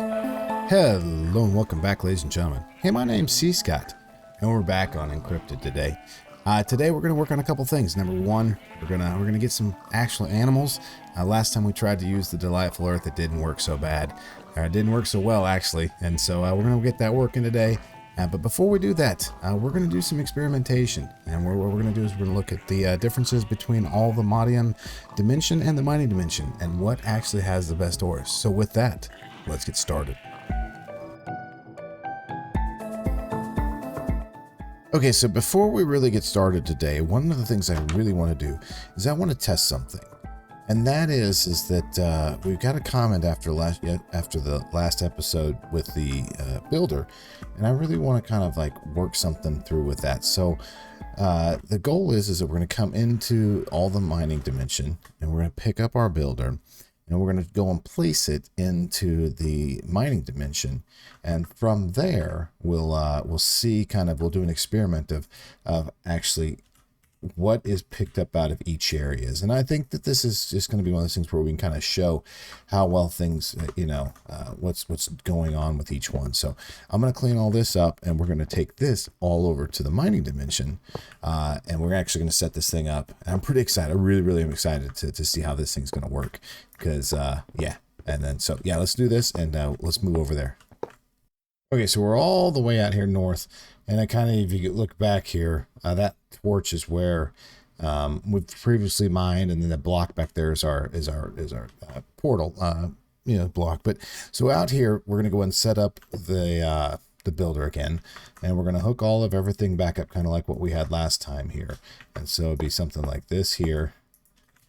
Hello and welcome back, ladies and gentlemen. Hey, my name's cScot, and we're back on Encrypted today. Today we're going to work on a couple things. Number one, we're gonna get some actual animals. Last time we tried to use the Delightful Earth, it didn't work so bad. It didn't work so well, actually, and so we're going to get that working today. But before we do that, we're going to do some experimentation. And what we're going to do is we're going to look at the differences between all the ATM Dimension and the Mining Dimension, and what actually has the best ores. So with that, let's get started. Okay, so before we really get started today, one of the things I really want to do is I want to test something. And that is that we've got a comment after the last episode with the builder, and I really want to kind of like work something through with that. So the goal is that we're going to come into all the Mining Dimension, and we're going to pick up our builder, and we're going to go and place it into the Mining Dimension, and from there we'll see we'll do an experiment of actually what is picked up out of each areas. And I think that this is just going to be one of those things where we can kind of show how well things, what's going on with each one. So I'm going to clean all this up, and we're going to take this all over to the Mining Dimension, and we're actually going to set this thing up. And I'm pretty excited. I really am excited to see how this thing's going to work, because let's do this, and let's move over there. Okay, so we're all the way out here north, and I kind of, if you look back here, that torch is where we've previously mined, and then the block back there is our portal, block. But so out here, we're gonna go and set up the builder again, and we're gonna hook all of everything back up, kind of like what we had last time here. And so it'd be something like this here,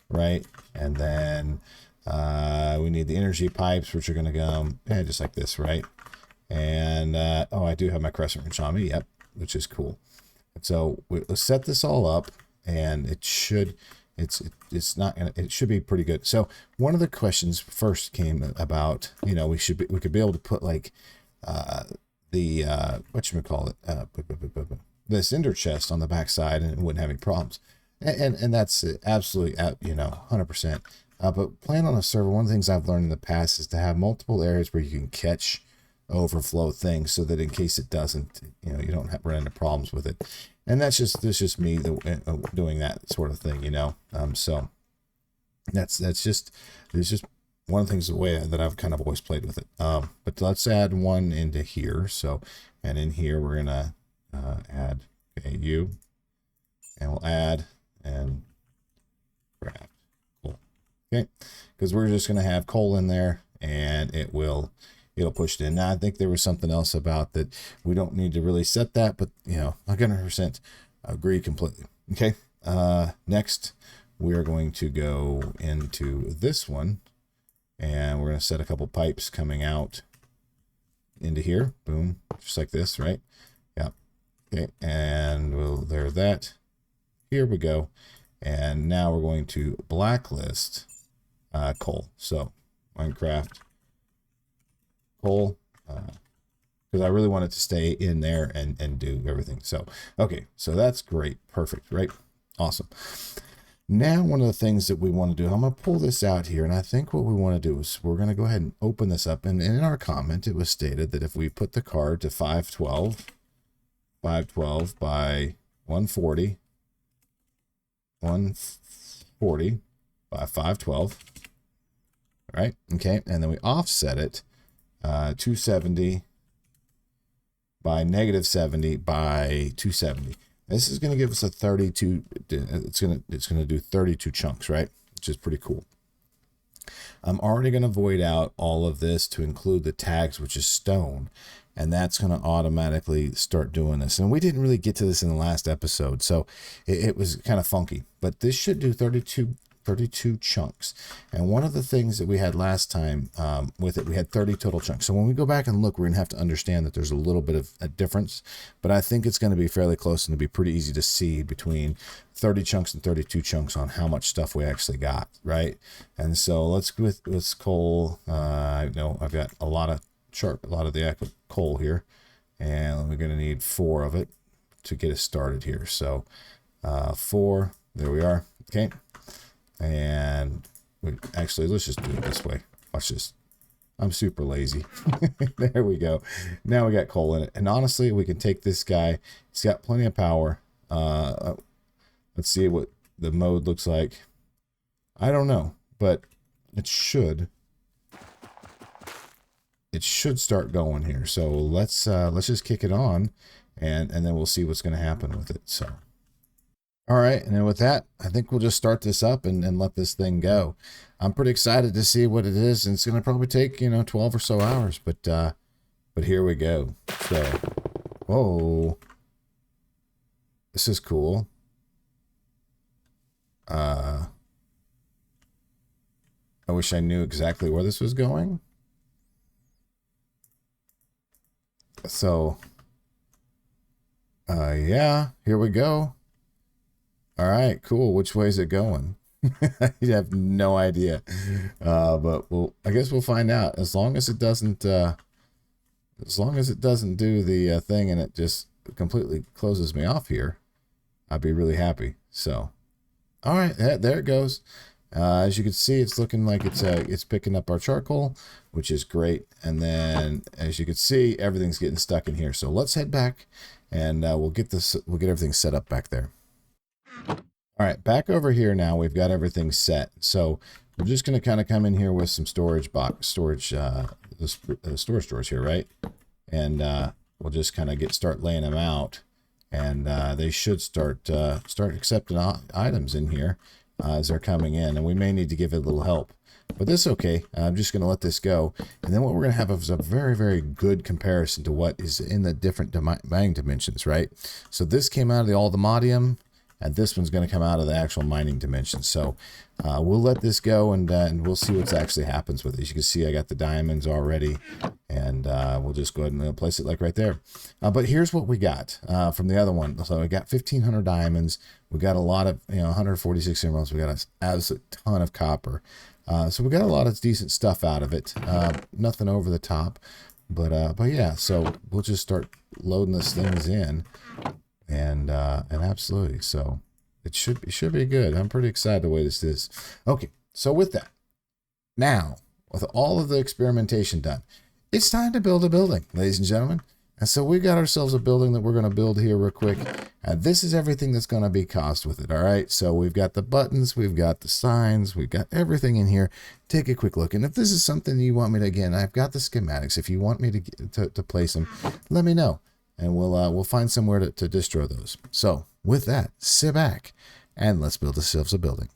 right? And then we need the energy pipes, which are gonna go just like this, right? And I do have my crescent wrench on me, yep, which is cool. And so let's set this all up, and it should be pretty good. So one of the questions first came about, we could be able to put like this ender chest on the backside, and it wouldn't have any problems. And that's absolutely 100%. But playing on a server, one of the things I've learned in the past is to have multiple areas where you can catch overflow things, so that in case it doesn't, you don't run into problems with it. And that's just me doing that sort of thing, so that's just one of the things, the way that I've kind of always played with it. But let's add one into here. So, and in here we're gonna add you, and we'll add and craft coal. Okay, because we're just gonna have coal in there, and it'll push it in. Now, I think there was something else about that. We don't need to really set that, but I 100% agree completely. Okay. Next, we are going to go into this one, and we're going to set a couple pipes coming out into here. Boom, just like this, right? Yeah. Okay. And there's that. Here we go. And now we're going to blacklist coal. So Minecraft coal, because I really want it to stay in there and do everything. So, okay, so that's great. Perfect, right? Awesome. Now, one of the things that we want to do, I'm going to pull this out here, and I think what we want to do is we're going to go ahead and open this up. And in our comment, it was stated that if we put the card to 512 by 140 by 512, right? Okay, and then we offset it 270 by -70 by 270. This is going to give us a 32. It's going to do 32 chunks, right? Which is pretty cool. I'm already going to void out all of this to include the tags, which is stone, and that's going to automatically start doing this. And we didn't really get to this in the last episode, so it was kind of funky. But this should do 32 chunks. And one of the things that we had last time with it, we had 30 total chunks. So when we go back and look, we're going to have to understand that there's a little bit of a difference, but I think it's going to be fairly close, and it'll be pretty easy to see between 30 chunks and 32 chunks on how much stuff we actually got, right? And so let's go with coal. I know I've got a lot of the actual coal here, and we're going to need 4 of it to get us started here. So 4, there we are. Okay. And let's just do it this way. Watch this. I'm super lazy. There we go. Now we got coal in it. And honestly, we can take this guy. He's got plenty of power. Let's see what the mode looks like. I don't know, but it should start going here. So let's just kick it on, and then we'll see what's going to happen with it. So all right, and then with that, I think we'll just start this up and let this thing go. I'm pretty excited to see what it is, and it's going to probably take 12 or so hours, but here we go. So whoa, this is cool. I wish I knew exactly where this was going. So, yeah, here we go. All right, cool. Which way is it going? I have no idea. But I guess we'll find out. As long as it doesn't do the thing and it just completely closes me off here, I'd be really happy. So, all right, there it goes. As you can see, it's looking like it's picking up our charcoal, which is great. And then, as you can see, everything's getting stuck in here. So let's head back, and we'll get everything set up back there. All right, back over here now. We've got everything set. So we're just going to kind of come in here with some storage drawers here, right? And we'll just kind of start laying them out, and they should start accepting items in here as they're coming in, and we may need to give it a little help, but this is okay. I'm just going to let this go, and then what we're going to have is a very, very good comparison to what is in the different mining dimensions, right? So this came out of the Aldemodium, and this one's going to come out of the actual mining dimension. So we'll let this go, and we'll see what actually happens with it. As you can see, I got the diamonds already, and we'll just go ahead and place it like right there. But here's what we got from the other one. So we got 1,500 diamonds. We got a lot of 146 emeralds. We got an absolute ton of copper. So we got a lot of decent stuff out of it. Nothing over the top, but yeah. So we'll just start loading these things in. And absolutely, so it should be good. I'm pretty excited the way this is. Okay, so with that, now with all of the experimentation done, it's time to build a building, ladies and gentlemen. And so we got ourselves a building that we're going to build here real quick. And this is everything that's going to be cost with it. All right, so we've got the buttons, we've got the signs, we've got everything in here. Take a quick look, and if this is something you want me to, again, I've got the schematics. If you want me to place them, let me know. And we'll find somewhere to distro those. So with that, sit back and let's build ourselves a building.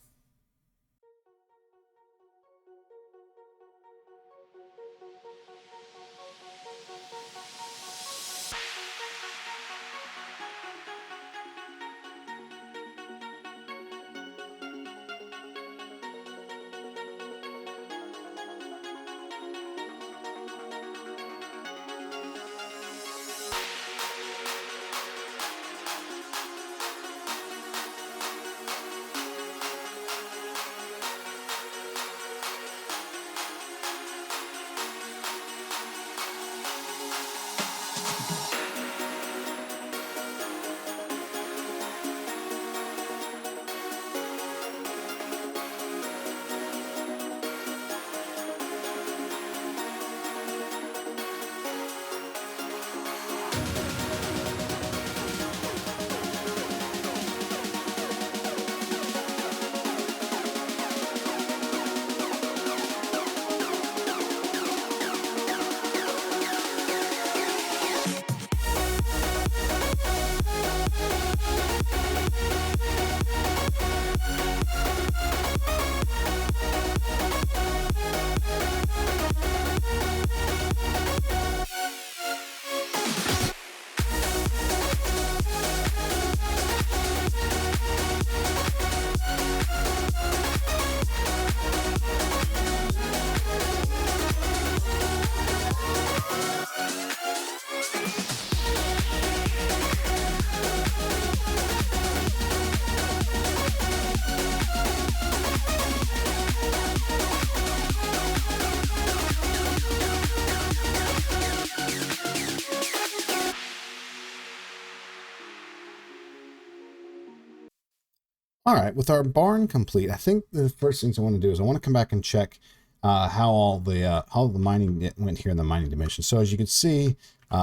All right, with our barn complete, I think the first things I want to do is I want to come back and check how all the mining went here in the mining dimension. So as you can see,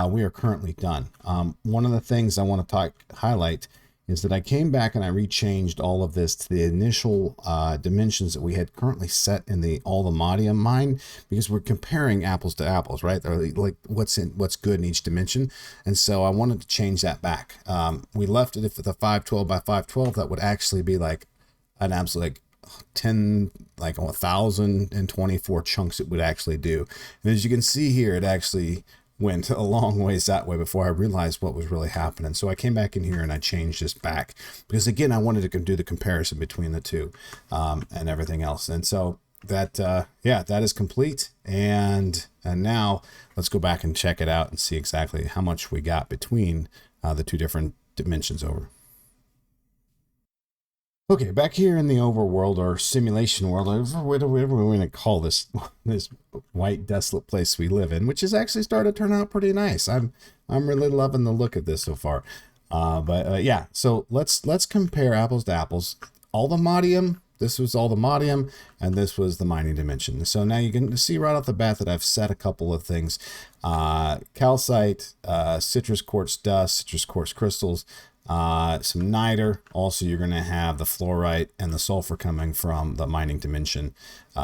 we are currently done. One of the things I want to highlight is that I came back and I rechanged all of this to the initial dimensions that we had currently set in the allthemodium mine, because we're comparing apples to apples, right? Or like what's good in each dimension. And so I wanted to change that back. We left it at the 512 by 512. That would actually be like an absolute like 10, like 1,024 chunks it would actually do. And as you can see here, it actually went a long ways that way before I realized what was really happening. So I came back in here and I changed this back because, again, I wanted to do the comparison between the two and everything else. And so that, yeah, that is complete. And now let's go back and check it out and see exactly how much we got between the two different dimensions over. Okay, back here in the overworld or simulation world, whatever we're going to call this white desolate place we live in, which has actually started to turn out pretty nice. I'm really loving the look of this so far. Yeah, so let's compare apples to apples. Allthemodium, this was allthemodium, and this was the mining dimension. So now you can see right off the bat that I've set a couple of things: calcite, citrus quartz dust, citrus quartz crystals. Some niter. Also, you're going to have the fluorite and the sulfur coming from the mining dimension.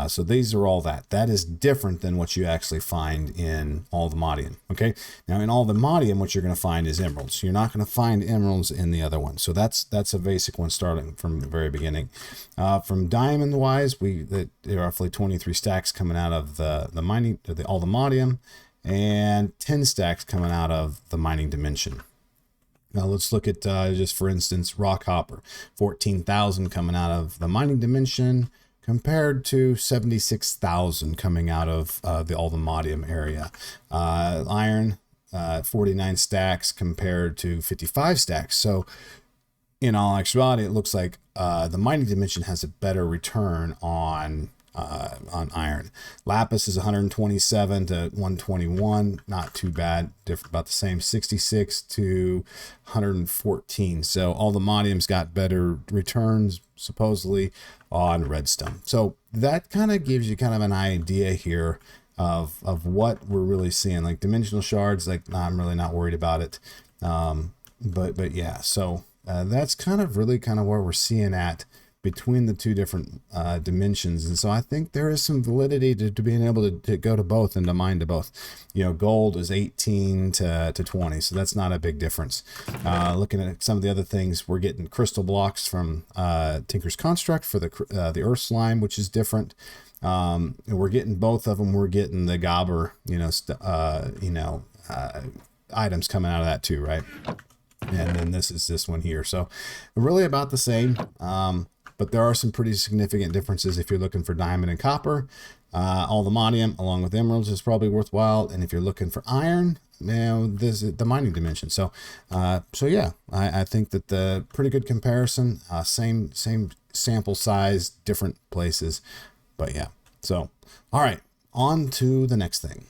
So these are all that is different than what you actually find in allthemodium. Okay, now in allthemodium, what you're going to find is emeralds. You're not going to find emeralds in the other one. So that's a basic one starting from the very beginning. From diamond wise, there are roughly 23 stacks coming out of the allthemodium, and 10 stacks coming out of the mining dimension. Now let's look at just for instance rock hopper, 14,000 coming out of the mining dimension compared to 76,000 coming out of the allthemodium area. Iron, 49 stacks compared to 55 stacks. So in all actuality, it looks like the mining dimension has a better return on iron. Lapis is 127 to 121, not too bad, different, about the same. 66 to 114. So allthemodium's got better returns supposedly on redstone. So that kind of gives you kind of an idea here of what we're really seeing. Like dimensional shards, like I'm really not worried about it. But yeah, so that's kind of really kind of where we're seeing at between the two different dimensions. And so I think there is some validity to being able to go to both and to mine to both. You know, gold is 18 to 20, so that's not a big difference. Looking at some of the other things, we're getting crystal blocks from Tinker's Construct for the earth slime, which is different. We're getting both of them. We're getting the gobber, items coming out of that too, right? And then this is this one here. So really about the same. But there are some pretty significant differences if you're looking for diamond and copper. Allthemodium along with emeralds is probably worthwhile. And if you're looking for iron, now this is the mining dimension. So yeah, I think that the pretty good comparison, same sample size, different places, but yeah. So, all right, on to the next thing.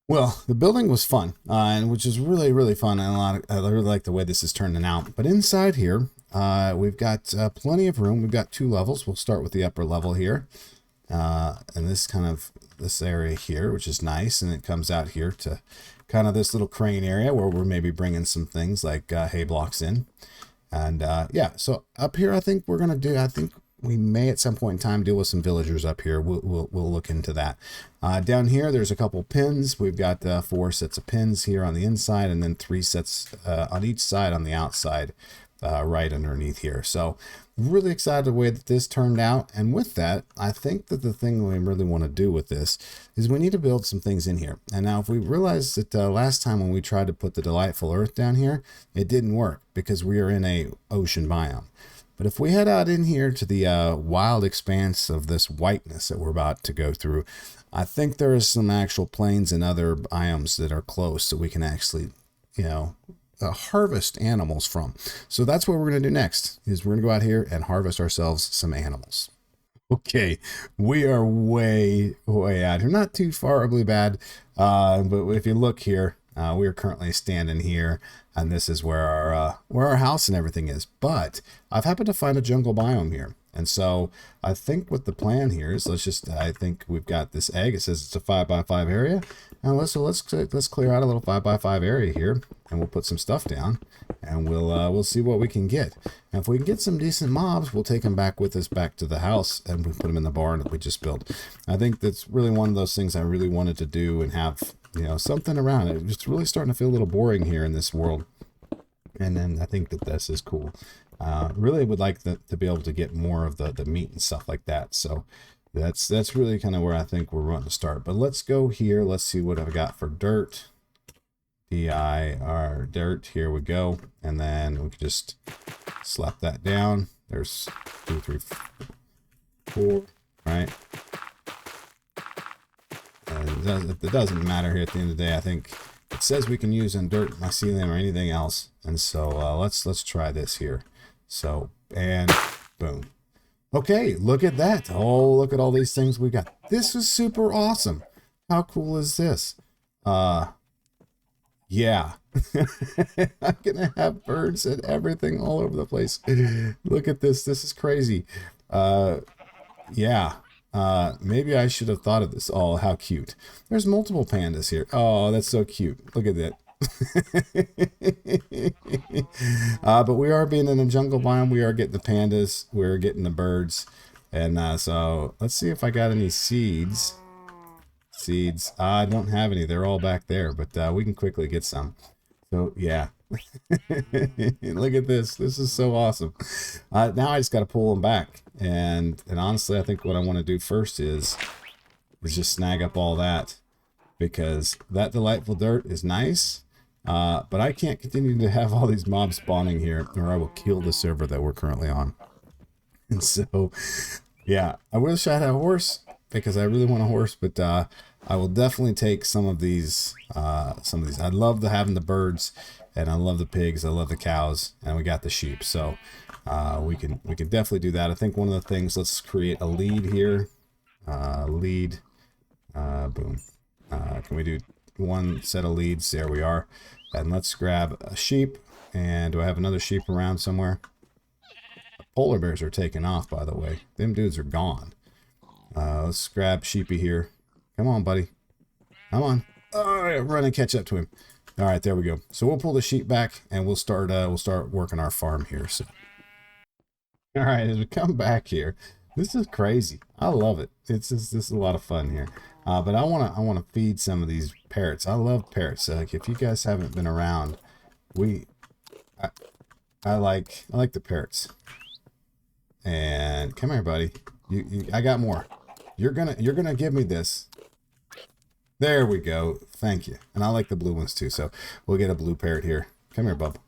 Well, the building was fun, and which is really, really fun, and I really like the way this is turning out. But inside here, we've got plenty of room. We've got 2 levels. We'll start with the upper level here, and this area here, which is nice, and it comes out here to kind of this little crane area where we're maybe bringing some things like hay blocks in, and yeah. So up here, I think we're gonna do. I think we may at some point in time deal with some villagers up here. We'll look into that. Down here, there's a couple pins. We've got 4 sets of pins here on the inside, and then 3 sets on each side on the outside, right underneath here. So really excited the way that this turned out. And with that, I think that the thing we really want to do with this is we need to build some things in here. And now if we realize that last time when we tried to put the delightful earth down here, it didn't work because we are in a ocean biome. But if we head out in here to the wild expanse of this whiteness that we're about to go through, I think there is some actual plains and other biomes that are close that we can actually, harvest animals from. So that's what we're going to do next, is we're going to go out here and harvest ourselves some animals. Okay, we are way out here. Not too horribly bad, but if you look here, we are currently standing here, and this is where our house and everything is. But I've happened to find a jungle biome here, And so I think what the plan here is, I think we've got this egg. It says it's a 5x5 area. And let's clear out a little 5x5 area here, and we'll put some stuff down, and we'll see what we can get. And if we can get some decent mobs, we'll take them back with us back to the house, and we'll put them in the barn that we just built. I think that's really one of those things I really wanted to do and have, you know, something around it. It's really starting to feel a little boring here in this world. And then I think that this is cool. Really would like to be able to get more of the meat and stuff like that. So that's really kind of where I think we're wanting to start. But let's go here. Let's see what I've got for dirt. DIR dirt. Here we go. And then we can just slap that down. There's 2, 3, 4, right? And it doesn't matter here at the end of the day. I think it says we can use in dirt, mycelium, or anything else. And so let's try this here. So, and boom. Okay, look at that. Oh, look at all these things we got. This is super awesome. How cool is this? Yeah. I'm gonna have birds and everything all over the place. Look at this. This is crazy. Yeah. Maybe I should have thought of this. Oh, how cute. There's multiple pandas here. Oh, that's so cute. Look at that. But we are being in a jungle biome. We are getting the pandas. We're getting the birds. And so let's see if I got any seeds. Seeds. I don't have any. They're all back there. But we can quickly get some. So, yeah. Look at this. This is so awesome. Now I just got to pull them back. And honestly, I think what I want to do first is just snag up all that. Because that delightful dirt is nice. But I can't continue to have all these mobs spawning here, or I will kill the server that we're currently on. And so, yeah, I wish I had a horse, because I really want a horse, but I will definitely take some of these. I love having the birds, and I love the pigs, I love the cows, and we got the sheep. So we can definitely do that. I think one of the things, let's create a lead here. Boom. Can we do one set of leads? There we are. And let's grab a sheep. And do I have another sheep around somewhere? Polar bears are taking off, by the way. Them dudes are gone. Let's grab sheepy here. Come on, buddy. Come on. Oh, run and catch up to him. All right, there we go. So we'll pull the sheep back, and we'll start working our farm here. So, all right, as we come back here, this is crazy. I love it. This is a lot of fun here. But I wanna feed some of these parrots. I love parrots. Like, if you guys haven't been around, I like the parrots. And come here, buddy. I got more. You're gonna give me this. There we go. Thank you. And I like the blue ones too. So we'll get a blue parrot here. Come here, bub.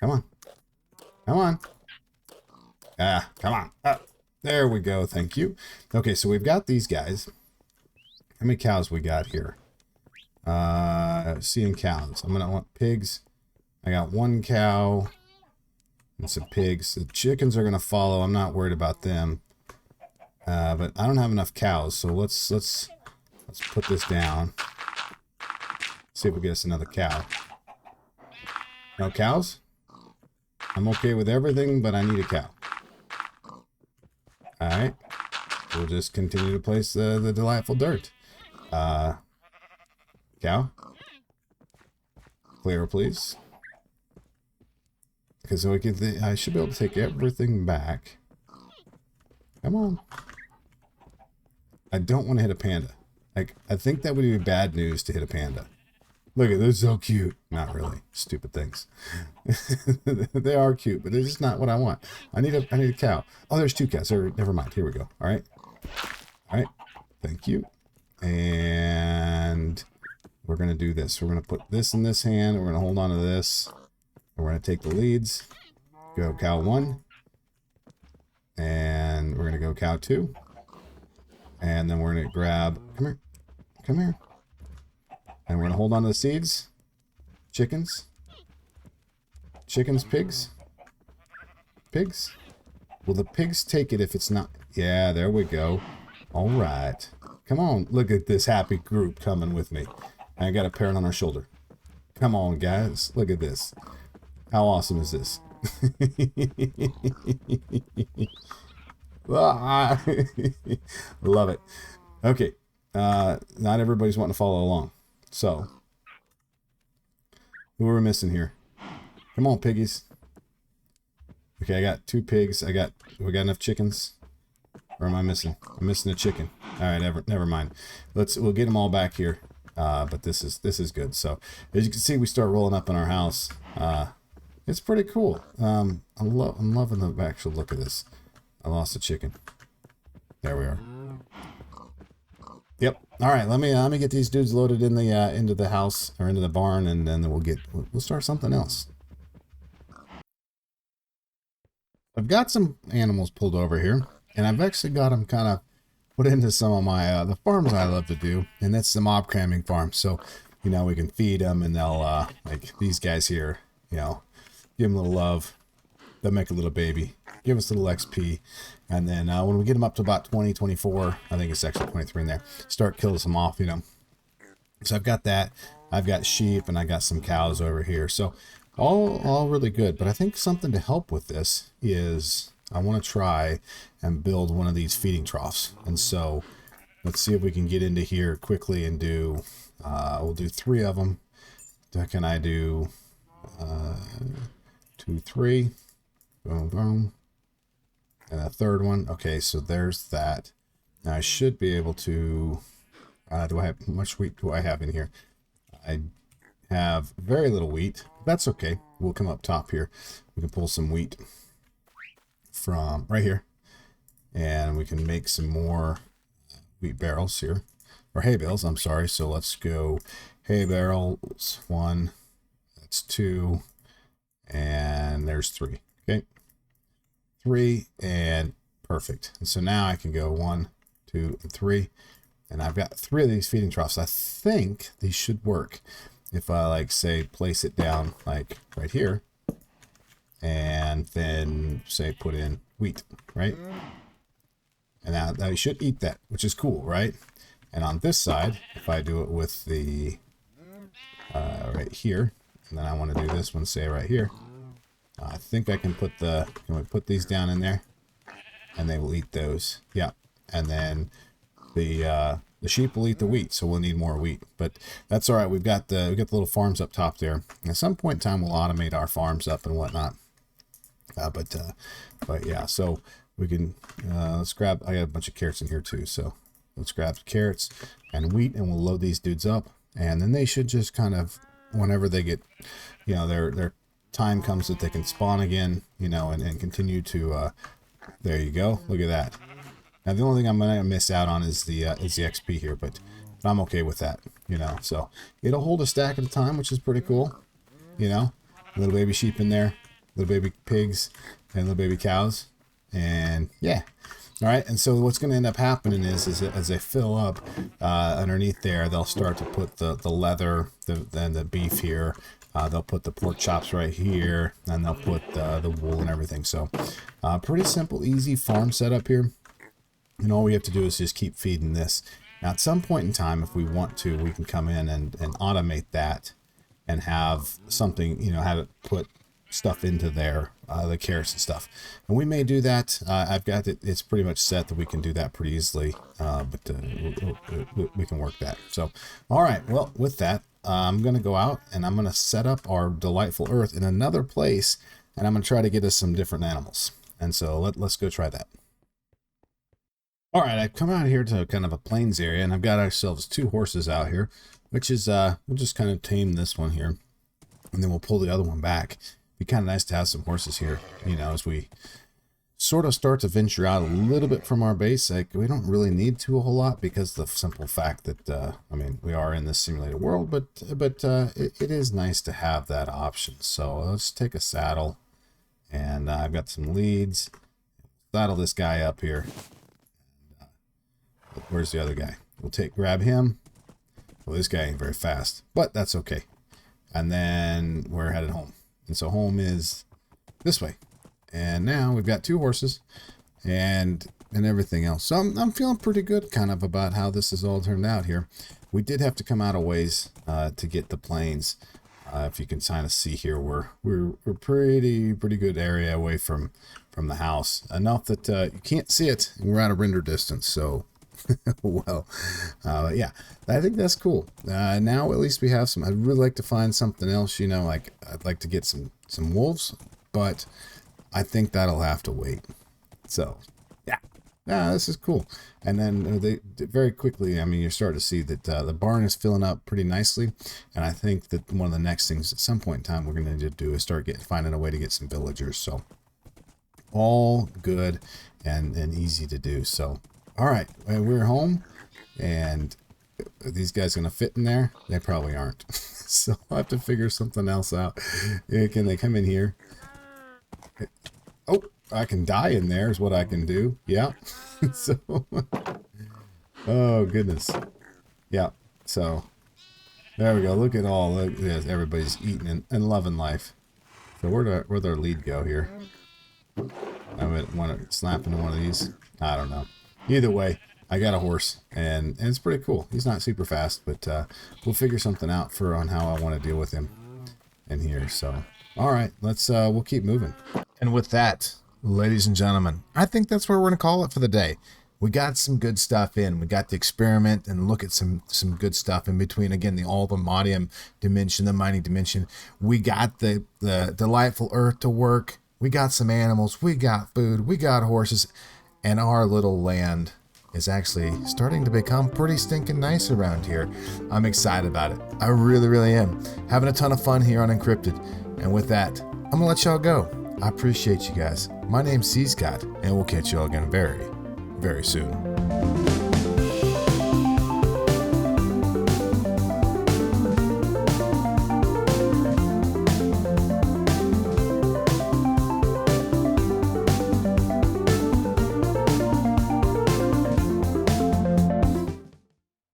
Come on. Come on. Come on. There we go. Thank you. Okay, so we've got these guys. How many cows we got here? Seeing cows. I'm gonna want pigs. I got 1 cow and some pigs. The chickens are gonna follow. I'm not worried about them. But I don't have enough cows, so let's put this down. See if we get us another cow. No cows? I'm okay with everything, but I need a cow. Alright. We'll just continue to place the delightful dirt. Cow? Clear, please. Because so I should be able to take everything back. Come on. I don't want to hit a panda. Like, I think that would be bad news to hit a panda. Look at this, so cute. Not really. Stupid things. They are cute, but they're just not what I want. I need a cow. Oh, there's 2 cows. Never mind. Here we go. All right. All right. Thank you. And we're going to do this. We're going to put this in this hand. We're going to hold on to this. And we're going to take the leads. Go cow 1. And we're going to go cow 2. And then we're going to grab... Come here. Come here. And we're going to hold on to the seeds. Chickens. Chickens, pigs. Pigs. Will the pigs take it if it's not... Yeah, there we go. All right. Come on. Look at this happy group coming with me. I got a parrot on our shoulder. Come on, guys. Look at this. How awesome is this? Ah, love it. Okay. Not everybody's wanting to follow along. So, who are we missing here? Come on, piggies. Okay, I got 2 pigs. We got enough chickens? Or am I missing? I'm missing a chicken. All right, never mind. We'll get them all back here. But this is good. So, as you can see, we start rolling up in our house. It's pretty cool. I'm loving the actual look of this. I lost a chicken. There we are. Yep. All right. Let me get these dudes loaded in the into the house or into the barn, and then we'll start something else. I've got some animals pulled over here, and I've actually got them kind of put into some of my the farms I love to do, and that's the mob cramming farm. So, you know, we can feed them, and they'll like these guys here, you know, give them a little love. They'll make a little baby, give us a little XP, and then when we get them up to about 20, 24, I think it's actually 23 in there, start killing some off, you know. So I've got that. I've got sheep, and I got some cows over here. So all really good. But I think something to help with this is I want to try and build one of these feeding troughs. And so let's see if we can get into here quickly and do, we'll do 3 of them. Can I do 2, 3? Boom, boom. And a 3rd one. Okay, so there's that. Now I should be able to, how much wheat do I have in here? I have very little wheat. That's okay. We'll come up top here. We can pull some wheat from right here. And we can make some more wheat barrels here. Or hay bales, I'm sorry. So let's go hay barrels. 1. That's 2. And there's 3. Okay. 3 and perfect. And so now I can go 1, 2, and 3. And I've got 3 of these feeding troughs. I think these should work. If I like say place it down like right here and then say put in wheat, right? And now you should eat that, which is cool, right? And on this side, if I do it with the right here, and then I want to do this one, say right here, I think I can put can we put these down in there and they will eat those. Yeah. And then the sheep will eat the wheat, so we'll need more wheat, but that's all right. We've got the little farms up top there. At some point in time, we'll automate our farms up and whatnot. But yeah, so we can let's grab. I got a bunch of carrots in here too, so let's grab carrots and wheat, and we'll load these dudes up, and then they should just kind of whenever they get, you know, their time comes that they can spawn again, you know, and continue to. There you go. Look at that. Now the only thing I'm gonna miss out on is the XP here, but I'm okay with that, you know. So it'll hold a stack at a time, which is pretty cool, you know. Little baby sheep in there, little baby pigs, and little baby cows, and yeah. All right, and so what's going to end up happening is as they fill up underneath there, they'll start to put the leather, then the beef here. They'll put the pork chops right here, and they'll put the wool and everything. So pretty simple, easy farm setup here. And all we have to do is just keep feeding this. Now, at some point in time, if we want to, we can come in and automate that and have something, you know, have it put stuff into there, the carrots and stuff. And we may do that. I've got it. It's pretty much set that we can do that pretty easily, but we can work that. So, all right. Well, with that, I'm going to go out and I'm going to set up our delightful earth in another place, and I'm going to try to get us some different animals. And so let's go try that. All right, I've come out here to kind of a plains area, and I've got ourselves 2 horses out here, which is, we'll just kind of tame this one here, and then we'll pull the other one back. It'd be kind of nice to have some horses here, you know, as we sort of start to venture out a little bit from our base. Like, we don't really need to a whole lot because of the simple fact that, I mean, we are in this simulated world, but it is nice to have that option. So let's take a saddle, and I've got some leads. Saddle this guy up here. Where's the other guy? We'll grab him. Well, this guy ain't very fast, but that's okay. And then we're headed home. And so home is this way. And now we've got 2 horses and everything else. So I'm feeling pretty good kind of about how this has all turned out here. We did have to come out a ways to get the plains. If you can kind of see here, we're pretty good area away from the house, enough that you can't see it. We're out of render distance, so well, yeah, I think that's cool. Now at least we have some. I'd really like to find something else. You know, like I'd like to get some wolves, but I think that'll have to wait. So yeah, this is cool. And then they very quickly, I mean, you're starting to see that the barn is filling up pretty nicely. And I think that one of the next things at some point in time we're going to need to do is start finding a way to get some villagers. So all good and easy to do. So, all right, we're home, and are these guys going to fit in there? They probably aren't. So I'll have to figure something else out. Can they come in here? Oh, I can die in there is what I can do. Yeah. So, oh goodness. Yeah. So there we go. Look at all. Look, yes, everybody's eating and loving life. So where'd our lead go here? I would want to slap into one of these. I don't know. Either way, I got a horse, and it's pretty cool. He's not super fast, but we'll figure something out on how I want to deal with him in here. So, all right, we'll keep moving. And with that, ladies and gentlemen, I think that's where we're going to call it for the day. We got some good stuff in. We got to experiment and look at some good stuff in between. Again, the ATM Dimension, the mining dimension. We got the delightful earth to work. We got some animals. We got food. We got horses. And our little land is actually starting to become pretty stinking nice around here. I'm excited about it. I really, really am. Having a ton of fun here on Encrypted. And with that, I'm going to let y'all go. I appreciate you guys. My name's cScot, and we'll catch you all again very, very soon.